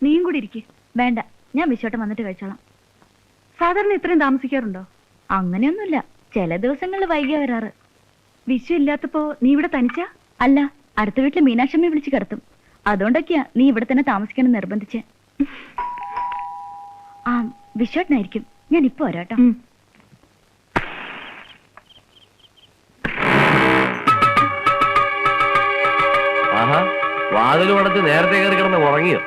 നീയും കൂടി ഇരിക്കും. വേണ്ട, ഞാൻ വിശ്വട്ടം വന്നിട്ട് കഴിച്ചോളാം. സാധാരണ ഇത്രയും താമസിക്കാറുണ്ടോ? അങ്ങനെയൊന്നുമില്ല, ചില ദിവസങ്ങളിൽ വൈകിയ വരാറ്. വിശ്വ ഇല്ലാത്തപ്പോ നീ ഇവിടെ തനിച്ചാ? അല്ല, അടുത്ത വീട്ടിൽ മീനാക്ഷമ്മയെ വിളിച്ച് കിടത്തും. അതുകൊണ്ടൊക്കെയാ നീ ഇവിടെ തന്നെ താമസിക്കണം നിർബന്ധിച്ച്. ആ, വിശ്വട്ടനായിരിക്കും. ഞാൻ ഇപ്പൊ വരാട്ടോ. വാതിൽ അടച്ച് നേരത്തെ കയറി കിടന്ന് ഉറങ്ങിയോ?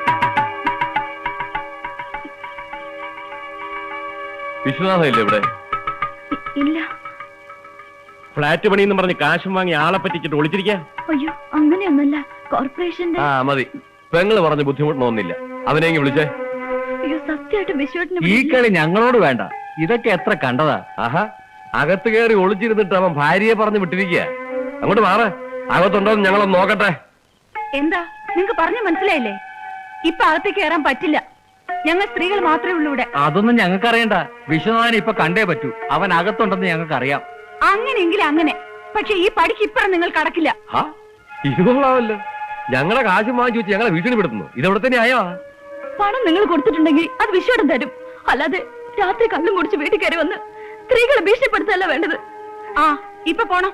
വിശ്വനാഥ ഇല്ല ഇവിടെ? ഇല്ല. ഫ്ലാറ്റ് പണിയെന്ന് പറഞ്ഞ് കാശും വാങ്ങി ആളെ പറ്റിച്ചിട്ട് ഒളിച്ചിരിക്കാം. അയ്യോ, അങ്ങനെയൊന്നല്ല, കോർപ്പറേഷന്റെ. ആ മതി, പെങ്ങള് പറഞ്ഞ് ബുദ്ധിമുട്ടൊന്നുമില്ല. അവനെങ്കി വിളിച്ചേ. അയ്യോ, സത്യമായിട്ട് വിശ്വട്ടിന് ഈ കളി ഞങ്ങളോട് വേണ്ട. ഇതൊക്കെ എത്ര കണ്ടതാ. ആഹാ, അകത്ത് കയറി ഒളിച്ചിരുന്നിട്ട് അവൻ ഭാര്യയെ പറഞ്ഞ് വിട്ടിരിക്കുക. അങ്ങോട്ട് മാറ, അകത്തുണ്ടോന്ന് ഞങ്ങളൊന്ന് നോക്കട്ടെ. എന്താ നിങ്ങക്ക് പറഞ്ഞു മനസ്സിലായില്ലേ? ഇപ്പൊ അകത്തേക്ക് കയറാൻ പറ്റില്ല. ഞങ്ങൾ സ്ത്രീകൾ മാത്രമേ ഉള്ളൂ ഇവിടെ. അതൊന്നും ഞങ്ങൾക്ക് അറിയണ്ട. വിശ്വനാഥനെ ഇപ്പൊ കണ്ടേ പറ്റൂ. അവൻ അകത്തുണ്ടെന്ന് ഞങ്ങൾക്ക് അറിയാം. അങ്ങനെയെങ്കിൽ അങ്ങനെ. പക്ഷെ ഈ പടിക്ക് ഇപ്പഴും നിങ്ങൾ കടക്കില്ല. ഇതുകൊള്ളാമല്ലോ. ഞങ്ങളെ കാശും വാങ്ങിച്ചു വെച്ച് ഞങ്ങളെ ഭീഷണിപ്പെടുത്തുന്നു. ഇതെവിടെ തന്നെ ആയോ? പണം നിങ്ങൾ കൊടുത്തിട്ടുണ്ടെങ്കിൽ അത് വിശ്വടം തരും. അല്ലാതെ രാത്രി കള്ളും കുടിച്ച് വീട്ടിൽ കയറി വന്ന് സ്ത്രീകളെ ഭീഷണിപ്പെടുത്തല്ല വേണ്ടത്. ആ, ഇപ്പൊ പോണം.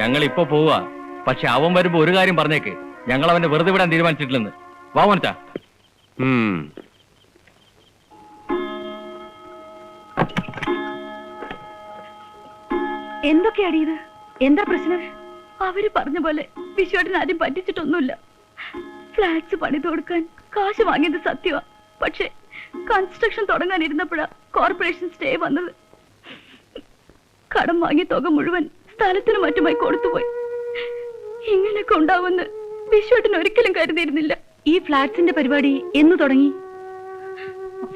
ഞങ്ങൾ ഇപ്പൊ പോവാ. പക്ഷെ അവൻ വരുമ്പോ ഒരു കാര്യം പറഞ്ഞേക്ക്, ഞങ്ങൾ അവനെ വെറുതെ വിടാൻ തീരുമാനിച്ചിട്ടില്ലെന്ന്. വാ മോനിച്ചാ. എന്തൊക്കെയാടി ഇത്? എന്താ പ്രശ്നം? അവര് പറഞ്ഞ പോലെ വിശ്വട്ടിന് ആരും പറ്റിച്ചിട്ടൊന്നുമില്ല. ഫ്ലാറ്റ്സ് പണിത് കൊടുക്കാൻ കാശ് വാങ്ങിയത് സത്യമാ. പക്ഷെ കൺസ്ട്രക്ഷൻ തുടങ്ങാനിരുന്നപ്പോഴാ കോർപ്പറേഷൻ സ്റ്റേ വന്നത്. കടം വാങ്ങിയ തുക മുഴുവൻ സ്ഥലത്തിനും മറ്റുമായി കൊടുത്തുപോയി. ഇങ്ങനെയൊക്കെ ഉണ്ടാവുമെന്ന് വിശ്വട്ടിന് ഒരിക്കലും കരുതിയിരുന്നില്ല. ഈ ഫ്ലാറ്റ്സിന്റെ പരിപാടി എന്ന് തുടങ്ങി?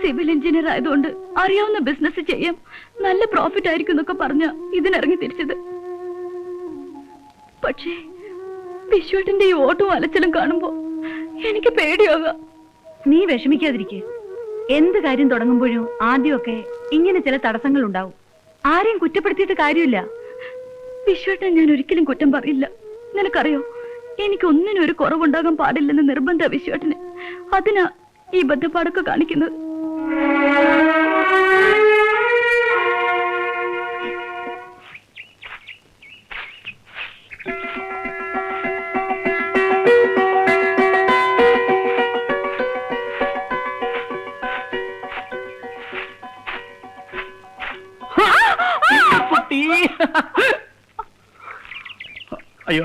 സിവിൽ എഞ്ചിനീയർ ആയതുകൊണ്ട് അറിയാവുന്ന ബിസിനസ് ചെയ്യാം, നല്ല പ്രോഫിറ്റ് ആയിരിക്കും എന്നൊക്കെ പറഞ്ഞ ഇതിനിറങ്ങി തിരിച്ചത്. പക്ഷേ വിശ്വട്ടിന്റെ ഈ ഓട്ടവും അലച്ചിലും കാണുമ്പോ എനിക്ക് പേടിയാകാം. നീ വിഷമിക്കാതിരിക്കെ. എന്ത് കാര്യം തുടങ്ങുമ്പോഴും ആദ്യമൊക്കെ ഇങ്ങനെ ചില തടസ്സങ്ങൾ ഉണ്ടാവും. ആരെയും കുറ്റപ്പെടുത്തിയിട്ട് കാര്യമില്ല. വിശ്വട്ടൻ ഞാൻ ഒരിക്കലും കുറ്റം പറയില്ല. നിനക്കറിയോ, എനിക്കൊന്നിനും ഒരു കുറവുണ്ടാകാൻ പാടില്ലെന്ന് നിർബന്ധ വിശ്വട്ടന്. അതിനാ ഈ ബദ്ധപ്പാടൊക്കെ കാണിക്കുന്നത്. അയ്യോ,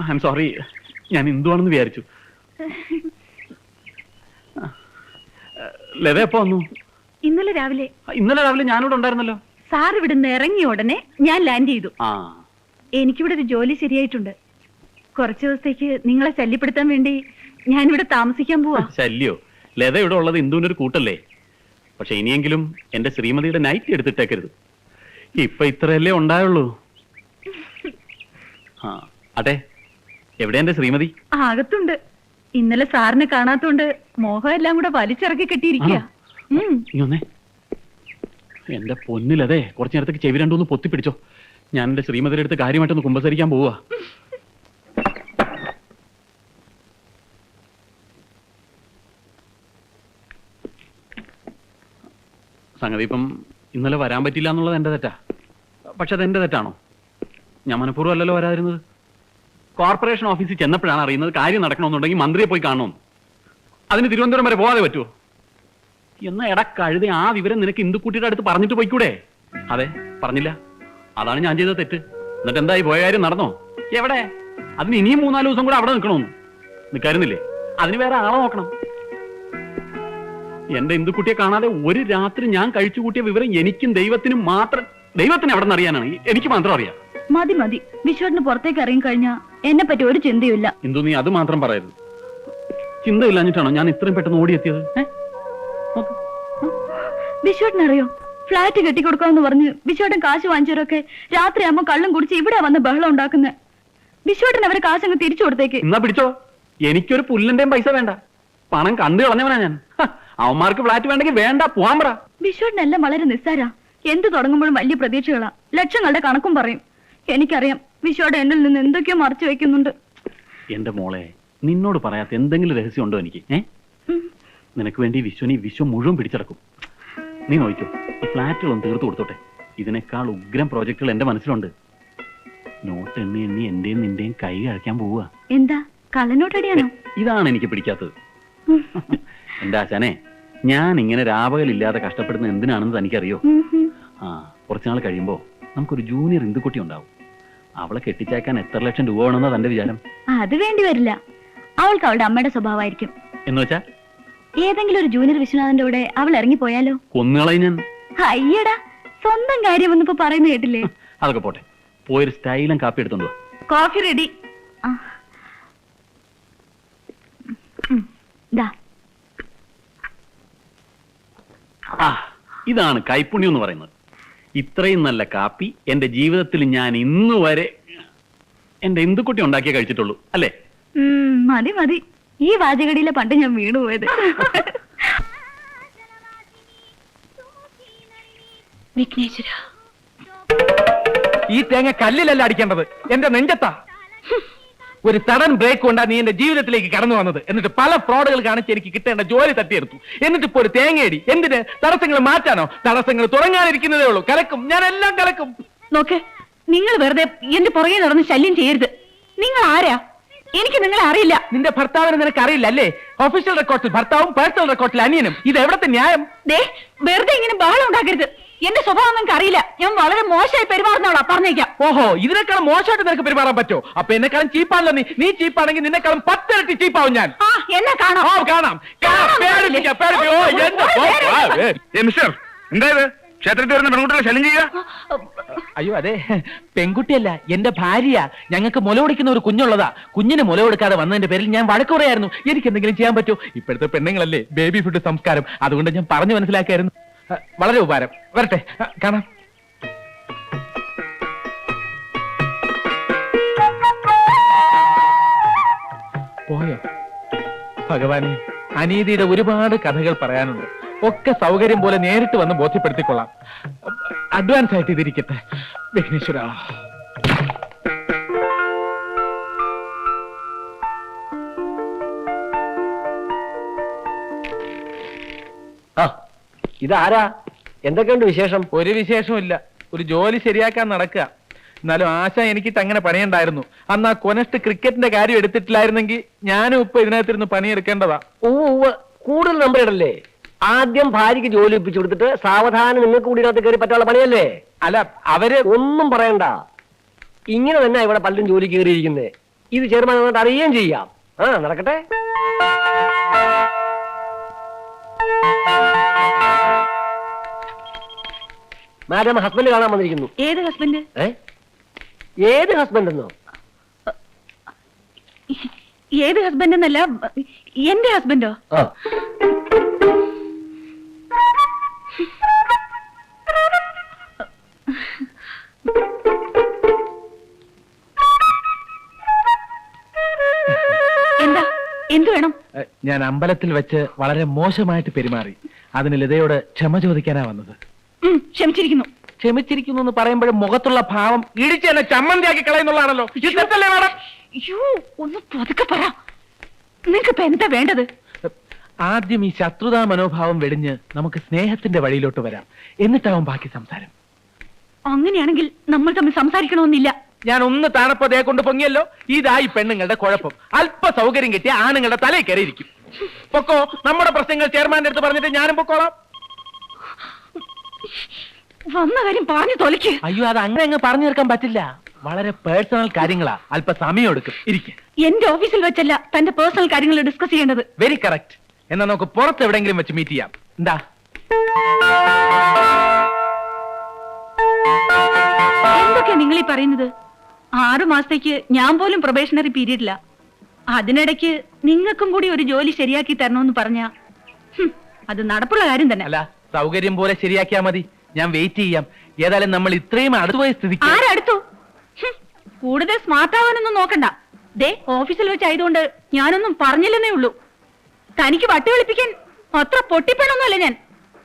ഐ എം സോറി. ഞാൻ എന്തുവാണെന്ന് വിചാരിച്ചു. ലത എപ്പോ വന്നു? ഇന്നലെ രാവിലെ. ഇന്നലെ രാവിലെ ഞാനിവിടെ ഉണ്ടായിരുന്നല്ലോ. സാർ ഇവിടുന്ന് ഇറങ്ങിയ ഉടനെ ഞാൻ ലാൻഡ് ചെയ്തു. എനിക്കിവിടെ ഒരു ജോലി ശരിയായിട്ടുണ്ട്. കുറച്ചു ദിവസത്തേക്ക് നിങ്ങളെ ശല്യപ്പെടുത്താൻ വേണ്ടി ഞാനിവിടെ താമസിക്കാൻ പോവാ. ശല്യോ? ലത ഇവിടെ ഉള്ളത് ഇന്ദുവിനൊരു കൂട്ടല്ലേ. പക്ഷെ ഇനിയെങ്കിലും എന്റെ ശ്രീമതിയുടെ നൈറ്റ് എടുത്തിട്ടേക്കരുത്. ഇപ്പൊ ഇത്രയല്ലേ ഉണ്ടായുള്ളൂ. അതെ, എവിടെ എന്റെ ശ്രീമതി? അകത്തുണ്ട്. ഇന്നലെ സാറിനെ കാണാത്തോണ്ട് മോഹം എല്ലാം കൂടെ വലിച്ചിറക്കി കെട്ടിയിരിക്കുക. എന്റെ പൊന്നിലതെ, കുറച്ചു നേരത്തേക്ക് ചെവി രണ്ടൊന്ന് പൊത്തിപ്പിടിച്ചോ. ഞാൻ എന്റെ ശ്രീമതിയുടെ അടുത്ത് കാര്യമായിട്ടൊന്ന് കുമ്പസരിക്കാൻ പോവാ. സംഗതി ഇപ്പം ഇന്നലെ വരാൻ പറ്റില്ല എന്നുള്ളത് എന്റെ തെറ്റാ. പക്ഷെ അതെന്റെ തെറ്റാണോ? ഞാൻ മനഃപൂർവ്വം അല്ലല്ലോ വരാതിരുന്നത്. കോർപ്പറേഷൻ ഓഫീസിൽ ചെന്നപ്പോഴാണ് അറിയുന്നത് കാര്യം നടക്കണമെന്നുണ്ടെങ്കിൽ മന്ത്രിയെ പോയി കാണണമെന്ന്. അതിന് തിരുവനന്തപുരം വരെ പോകാതെ പറ്റുമോ? എന്നാ കഴുത, ആ വിവരം നിനക്ക് ഇന്ദുക്കുട്ടിയുടെ അടുത്ത് പറഞ്ഞിട്ട് പോയിക്കൂടെ? അതെ, പറഞ്ഞില്ല. അതാണ് ഞാൻ ചെയ്ത തെറ്റ്. എന്നിട്ട് എന്തായി, പോയ കാര്യം നടന്നോ? എവിടെ? അതിന് ഇനിയും 3-4 ദിവസം കൂടെ അവിടെ നിൽക്കണമെന്ന് നിൽക്കാരുന്നില്ലേ? അതിന് വേറെ ആളെ നോക്കണം. എന്റെ ഇന്ദുക്കുട്ടിയെ കാണാതെ ഒരു രാത്രി ഞാൻ കഴിച്ചു കൂട്ടിയ വിവരം എനിക്കും ദൈവത്തിനും മാത്രം. ദൈവത്തിന് എവിടെ നിന്ന് അറിയാനാണ്? എനിക്ക് മാത്രം അറിയാം. മതി മതി, വിശ്വട്ടിന് പുറത്തേക്ക് ഇറങ്ങി കഴിഞ്ഞാ എന്നെ പറ്റി ഒരു ചിന്തയില്ല. ഇന്ദു, നീ അത് മാത്രം പറയരുത്. ചിന്തയില്ലാഞ്ഞിട്ടാണോ ഞാൻ ഇത്രയും പെട്ടെന്ന് ഓടിയെത്തിയത്? വിശ്വട്ടിനറിയോ, ഫ്ലാറ്റ് കെട്ടിക്കൊടുക്കാമെന്ന് പറഞ്ഞ് വിശ്വട്ടൻ കാശ് വാങ്ങിച്ചവരൊക്കെ രാത്രിയാകുമ്പോ കള്ളും കുടിച്ച് ഇവിടെ വന്ന് ബഹളം ഉണ്ടാക്കുന്നത്. വിശ്വട്ടൻ അവരെ കാശങ്ങ് തിരിച്ചു കൊടുത്തേക്ക്. എന്നാ പിടിച്ചോ. എനിക്കൊരു പുല്ലിന്റെയും പൈസ വേണ്ട. പണം കണ്ടു കളഞ്ഞവനാ ഞാൻ. അവന്മാർക്ക് ഫ്ലാറ്റ് വേണ്ടെങ്കിൽ വേണ്ട, പോവാൻ പറ. വിശ്വട്ടിനെല്ലാം വളരെ നിസ്സാരാ. എന്ത് തുടങ്ങുമ്പോഴും വലിയ പ്രതീക്ഷകളാ. ലക്ഷങ്ങളുടെ കണക്കും പറയും. എനിക്കറിയാം വിശ്വയുടെ എന്നിൽ നിന്ന് എന്തൊക്കെയോ മറച്ചു വെക്കുന്നുണ്ട്. എന്റെ മോളെ, നിന്നോട് പറയാത്ത എന്തെങ്കിലും രഹസ്യം ഉണ്ടോ എനിക്ക്? നിനക്ക് വേണ്ടി വിശ്വം മുഴുവൻ പിടിച്ചടക്കും. നീ നോക്കിക്കോ, ഈ ഫ്ലാറ്റുകളൊന്നും തീർത്തു കൊടുത്തോട്ടെ. ഇതിനേക്കാൾ ഉഗ്രം പ്രോജക്റ്റുകൾ എന്റെ മനസ്സിലുണ്ട്. നോട്ട് എണ്ണി എണ്ണി എന്റെയും നിന്റെയും കൈ കഴിക്കാൻ പോവുക. എന്താ കള്ളനോട്ടടിയാണോ? ഇതാണ് എനിക്ക് പിടിക്കാത്തത്. എന്റെ ആശാനെ, ഞാൻ ഇങ്ങനെ രാപകലില്ലാതെ കഷ്ടപ്പെടുന്ന എന്തിനാണെന്ന് തനിക്കറിയോ? കുറച്ചുനാൾ കഴിയുമ്പോ നമുക്കൊരു ജൂനിയർ ഇന്ദുക്കുട്ടി ഉണ്ടാവും. അവളെ കെട്ടിച്ചേക്കാൻ എത്ര ലക്ഷം രൂപ വേണമെന്നാ തന്റെ വിചാരം? അത് വേണ്ടി വരില്ല. അവൾക്ക് അവളുടെ അമ്മയുടെ സ്വഭാവമായിരിക്കും. എന്ന് വെച്ചാ ഏതെങ്കിലും ഒരു ജൂനിയർ വിശ്വനാഥന്റെ കൂടെ അവൾ ഇറങ്ങിപ്പോയാലോ? കൊന്നുകളയും ഞാൻ. അയ്യടാ, സ്വന്തം കാര്യം ഒന്നിപ്പോ പറയുന്ന കേട്ടില്ലേ? അതൊക്കെ പോട്ടെ, പോയൊരു സ്റ്റൈലും കാപ്പി എടുത്തോണ്ടോ. Coffee ready. ഇതാണ് കൈപ്പുണ്യം എന്ന് പറയുന്നത്. ഇത്രയും നല്ല കാപ്പി എന്റെ ജീവിതത്തിൽ ഞാൻ ഇന്നുവരെ എന്റെ ഇന്ദുക്കുട്ടി ഉണ്ടാക്കിയേ കഴിച്ചിട്ടുള്ളൂ, അല്ലേ? മതി മതി, ഈ വാചകടിയിലെ പണ്ട് ഞാൻ വീണുപോയത്. വിഘ്നേശ്വര, ഈ തേങ്ങ കല്ലിലല്ല അടിക്കേണ്ടത്, എന്റെ നെഞ്ചത്താ. ഒരു സഡൻ ബ്രേക്ക് കൊണ്ടാ നീ എന്റെ ജീവിതത്തിലേക്ക് കടന്നു വന്നത്. എന്നിട്ട് പല ഫ്രോഡുകൾ കാണിച്ച് എനിക്ക് കിട്ടേണ്ട ജോലി തട്ടിയെടുത്തു. എന്നിട്ട് ഇപ്പോ ഒരു തേങ്ങയടി. എന്തിന്? തടസ്സങ്ങൾ മാറ്റാനോ? തടസ്സങ്ങൾ തുടങ്ങാനിരിക്കുന്നതേ ഉള്ളൂ. കലക്കും, ഞാൻ എല്ലാം കലക്കും. നോക്ക്, നിങ്ങൾ വെറുതെ എന്റെ പുറകെ നടന്ന് ശല്യം ചെയ്യരുത്. നിങ്ങൾ ആരാ? എനിക്ക് നിങ്ങളെ അറിയില്ല. നിന്റെ ഭർത്താവിനെ നിനക്ക് അറിയില്ല അല്ലേ? ഒഫീഷ്യൽ റെക്കോർഡിൽ ഭർത്താവും പേഴ്സണൽ റെക്കോർഡിൽ അനിയനും. ഇത് എവിടത്തെ ന്യായം? വെറുതെ ഇങ്ങനെ ബഹളം ഉണ്ടാക്കരുത്. എന്റെ സ്വഭാവം നിങ്ങൾക്ക് അറിയില്ല. ഞാൻ വളരെ മോശമായി പെരുമാറുന്നവളാ, പറഞ്ഞേക്കാം. ഓഹോ, ഇതിനേക്കാളും മോശമായിട്ട് നിനക്ക് പെരുമാറാൻ പറ്റോ? അപ്പൊ എന്നെക്കാളും ചീപ്പാണല്ലോ നീ. നീ ചീപ്പാണെങ്കിൽ നിന്നെക്കാളും 10 ഇരട്ടി ചീപ്പാവും ഞാൻ. എന്നെ കാണാം. കാണാം. എന്തായത് ക്ഷേത്രത്തിൽ വരുന്ന പെൺകുട്ടികളെ ശല്യം ചെയ്യുക? അയ്യോ അതെ, പെൺകുട്ടിയല്ല, എന്റെ ഭാര്യ. ഞങ്ങൾക്ക് മുല കൊടുക്കുന്ന ഒരു കുഞ്ഞുള്ളതാ. കുഞ്ഞിന് മുല കൊടുക്കാതെ വന്നതിന്റെ പേരിൽ ഞാൻ വഴക്ക് പറയായിരുന്നു. എനിക്ക് എന്തെങ്കിലും ചെയ്യാൻ പറ്റുമോ? ഇപ്പോഴത്തെ പെണ്ണുങ്ങളല്ലേ ബേബി ഫുഡ് സംസ്കാരം. അതുകൊണ്ട് ഞാൻ പറഞ്ഞു മനസ്സിലാക്കായിരുന്നു. വളരെ ഉപകാരം. വരട്ടെ, കാണാം. പോയോ? ഭഗവാനെ, അനീതിയുടെ ഒരുപാട് കഥകൾ പറയാനുണ്ട്. ഒക്കെ സൗകര്യം പോലെ നേരിട്ട് വന്ന് ബോധ്യപ്പെടുത്തിക്കൊള്ളാം. അഡ്വാൻസ് ആയിട്ട് ഇതിരിക്കട്ടെ. വിഘ്നേശ്വര, ഇതാരാ? എന്തൊക്കെയുണ്ട് വിശേഷം? ഒരു വിശേഷവും ഇല്ല. ഒരു ജോലി ശരിയാക്കാൻ നടക്കുക. എന്നാലും ആശ എനിക്കിട്ട് അങ്ങനെ പണിയുണ്ടായിരുന്നു. അന്ന് ആ കൊനസ്റ്റ് ക്രിക്കറ്റിന്റെ കാര്യം എടുത്തിട്ടില്ലായിരുന്നെങ്കിൽ ഞാനും ഇപ്പൊ ഇതിനകത്തിരുന്ന് പണിയെടുക്കേണ്ടതാ. കൂടുതൽ നമ്പർ ഇടല്ലേ? ആദ്യം ഭാര്യയ്ക്ക് ജോലി ഒപ്പിച്ചു കൊടുത്തിട്ട് സാവധാനം നിങ്ങൾക്ക് കൂടി ഇതിനകത്ത് കയറി പറ്റാനുള്ള പണിയല്ലേ? അല്ല, അവര് ഒന്നും പറയണ്ട. ഇങ്ങനെ തന്നെ ഇവിടെ പലരും ജോലി കയറിയിരിക്കുന്നത്. ഇത് ചെയർമാൻ വന്നിട്ട് അറിയുകയും ചെയ്യാം. നടക്കട്ടെ. മാഡം, ഹസ്ബൻഡ് കാണാൻ വന്നിരിക്കുന്നു. ഏത് ഹസ്ബൻഡ്? ഏത് ഹസ്ബൻഡ് എന്നോ? ഏത് ഹസ്ബൻഡ് എന്നല്ല, എന്റെ ഹസ്ബൻഡോ? എന്താ? എന്ത് വേണം? ഞാൻ അമ്പലത്തിൽ വെച്ച് വളരെ മോശമായിട്ട് പെരുമാറി. അതിന് ലതയോട് ക്ഷമ ചോദിക്കാനാ വന്നത്. ക്ഷമിച്ചിരിക്കുന്നു. ക്ഷമിച്ചിരിക്കുന്നു എന്ന് പറയുമ്പോഴും മുഖത്തുള്ള ഭാവം ഇടിച്ച് എന്നെ ചമ്മന്തിയാക്കി കളയുന്നുള്ളതാണല്ലോ. ഇതല്ലേ മാഡം? അയ്യോ, ഒന്ന് പതുക്കെ പറ. നിനക്കിപ്പോ എന്താ വേണ്ടത്? ആദ്യം ഈ ശത്രുതാ മനോഭാവം വെടിഞ്ഞ് നമുക്ക് സ്നേഹത്തിന്റെ വഴിയിലോട്ട് വരാം. എന്നിട്ടാവും ബാക്കി സംസാരം. അങ്ങനെയാണെങ്കിൽ നമ്മൾ തമ്മിൽ സംസാരിക്കണമെന്നില്ല. ഞാൻ ഒന്ന് താണപ്പതേ കൊണ്ട് പൊങ്ങിയല്ലോ. ഇതായി പെണ്ണുങ്ങളുടെ കുഴപ്പം. അല്പ സൗകര്യം കിട്ടിയ ആണുങ്ങളുടെ തലയിൽ കയറിയിരിക്കും. പൊക്കോ, നമ്മുടെ പ്രശ്നങ്ങൾ ചെയർമാന്റെ അടുത്ത് പറഞ്ഞിട്ട് ഞാനും പൊക്കോളാം. വന്ന കാര്യം പറഞ്ഞു തൊലയ്ക്ക്. അയ്യോ, അത് അങ്ങനെ അങ്ങ് പറഞ്ഞു തീർക്കാൻ പറ്റില്ല. വളരെ പേഴ്സണൽ കാര്യങ്ങളാ. അല്പ സമയം എടുക്കും. ഇരിക്കും. എന്റെ ഓഫീസിൽ വെച്ചല്ല തന്റെ പേഴ്സണൽ കാര്യങ്ങൾ ഡിസ്കസ് ചെയ്യേണ്ടത്. Very correct. എന്നാ നമുക്ക് പുറത്ത് എവിടെയെങ്കിലും വെച്ച് മീറ്റ് ചെയ്യാം. എന്താ? എന്തൊക്കെയാ നിങ്ങൾ ഈ പറയുന്നത്? 6 മാസത്തേക്ക് ഞാൻ പോലും പ്രൊബേഷണറി പീരീഡില്ല. അതിനിടയ്ക്ക് നിങ്ങൾക്കും കൂടി ഒരു ജോലി ശരിയാക്കി തരണമെന്ന് പറഞ്ഞ അത് നടപ്പുള്ള കാര്യം തന്നെ. അല്ല, സൗകര്യം പോലെ ശരിയാക്കിയാ മതി. ഞാൻ വെയിറ്റ് ചെയ്യാം. ഏതായാലും നമ്മൾ ഇത്രയും അടുത്തുപോയ സ്ഥിതിക്ക്. ആരടുത്തു? കൂടുതൽ സ്മാർട്ട് ആവാനൊന്നും നോക്കണ്ട. ദേ, ഓഫീസിൽ വെച്ചായതുകൊണ്ട് ഞാനൊന്നും പറഞ്ഞില്ലെന്നേ ഉള്ളൂ. തനിക്ക് വട്ടി വിളിപ്പിക്കാൻ അത്ര പൊട്ടിപ്പണൊന്നുമല്ല ഞാൻ.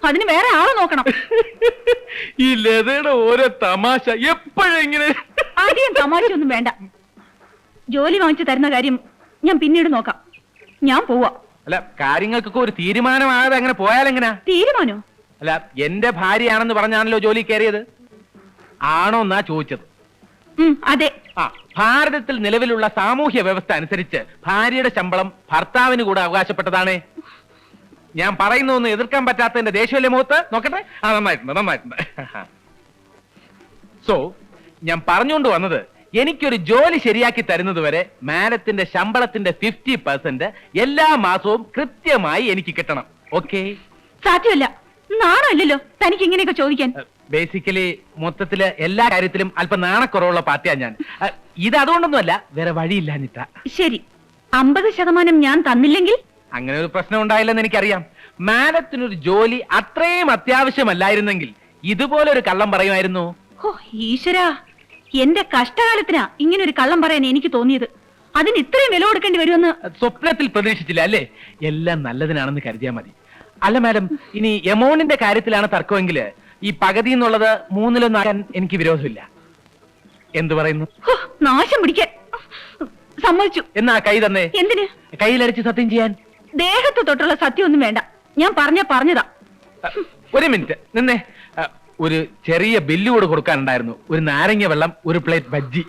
അതിന് വേറെ ആളെ നോക്കണം. ഈ ലതയുടെ ഓരോ തമാശ എപ്പോഴെങ്ങനെ. ആദ്യം തമാശയൊന്നും വേണ്ട. ജോലി വാങ്ങിച്ചു തരുന്ന കാര്യം ഞാൻ പിന്നീട് നോക്കാം. ഞാൻ പോവാ. അല്ല, കാര്യങ്ങൾക്കൊക്കെ ഒരു തീരുമാനമാകാതെ അങ്ങനെ പോയാലെങ്ങനാ? തീരുമാനോ? അല്ല, എന്റെ ഭാര്യയാണെന്ന് പറഞ്ഞാണല്ലോ ജോലി കയറിയത്. ആണോ എന്നാ ചോദിച്ചത്. അതെ. ആ, ഭാരതത്തിൽ നിലവിലുള്ള സാമൂഹ്യ വ്യവസ്ഥ അനുസരിച്ച് ഭാര്യയുടെ ശമ്പളം ഭർത്താവിന് കൂടെ അവകാശപ്പെട്ടതാണ്. ഞാൻ പറയുന്നൊന്നും എതിർക്കാൻ പറ്റാത്തതിന്റെ ദേഷ്യമല്ലേ മുഖത്ത്? നോക്കട്ടെ. ആ, നന്നായിട്ടുണ്ട്. സോ ഞാൻ പറഞ്ഞുകൊണ്ട് വന്നത്, എനിക്കൊരു ജോലി ശരിയാക്കി തരുന്നത് വരെ മാഡത്തിന്റെ ശമ്പളത്തിന്റെ 50% എല്ലാ മാസവും കൃത്യമായി എനിക്ക് കിട്ടണം. ഓക്കെ? സാധ്യമല്ല. നാണമല്ലല്ലോ തനിക്ക് ഇങ്ങനെയൊക്കെ ചോദിക്കാൻ. ബേസിക്കലി മൊത്തത്തില് എല്ലാ കാര്യത്തിലും അല്പം നാണക്കുറവുള്ള പാർട്ടിയാ ഞാൻ. ഇത് അതുകൊണ്ടൊന്നുമല്ല, വേറെ വഴിയില്ലാഞ്ഞിട്ടാ. ശരി, 50% ഞാൻ തന്നില്ലെങ്കിൽ? അങ്ങനെ ഒരു പ്രശ്നം ഉണ്ടായില്ലെന്ന് എനിക്കറിയാം. മാഡത്തിനൊരു ജോലി അത്രയും അത്യാവശ്യമല്ലായിരുന്നെങ്കിൽ ഇതുപോലെ ഒരു കള്ളം പറയുമായിരുന്നു. ഓ ഈശ്വരാ, എന്റെ കഷ്ടകാലത്തിനാ ഇങ്ങനെ ഒരു കള്ളം പറയാൻ എനിക്ക് തോന്നിയത്. അതിന് ഇത്രയും വില കൊടുക്കേണ്ടി വരുമെന്ന് സ്വപ്നത്തിൽ പ്രതീക്ഷിച്ചില്ല അല്ലേ? എല്ലാം നല്ലതിനാണെന്ന് കരുതിയാൽ മതി. അല്ല മാഡം, ഇനി എമൗണ്ടിന്റെ കാര്യത്തിലാണ് തർക്കമെങ്കിൽ ഈ പകുതി എന്നുള്ളത് 1/3 എനിക്ക് വിരോധമില്ല. എന്തു പറയുന്നു? ഹോ, നാശം പിടിക്കാൻ. സമ്മതിച്ചു. എന്നാ കൈ തന്നെ. എന്തിന്? കയ്യിലടിച്ച് സത്യം ചെയ്യാൻ. ദേഹത്ത് തൊട്ടുള്ള സത്യം ഒന്നും വേണ്ട. ഞാൻ പറഞ്ഞതാ. ഒരു മിനിറ്റ് നിന്നെ. ഒരു ചെറിയ ബില്ല് കൂടെ കൊടുക്കാനുണ്ടായിരുന്നു. ഒരു നാരങ്ങ വെള്ളം, ഒരു പ്ലേറ്റ് ബജ്ജി.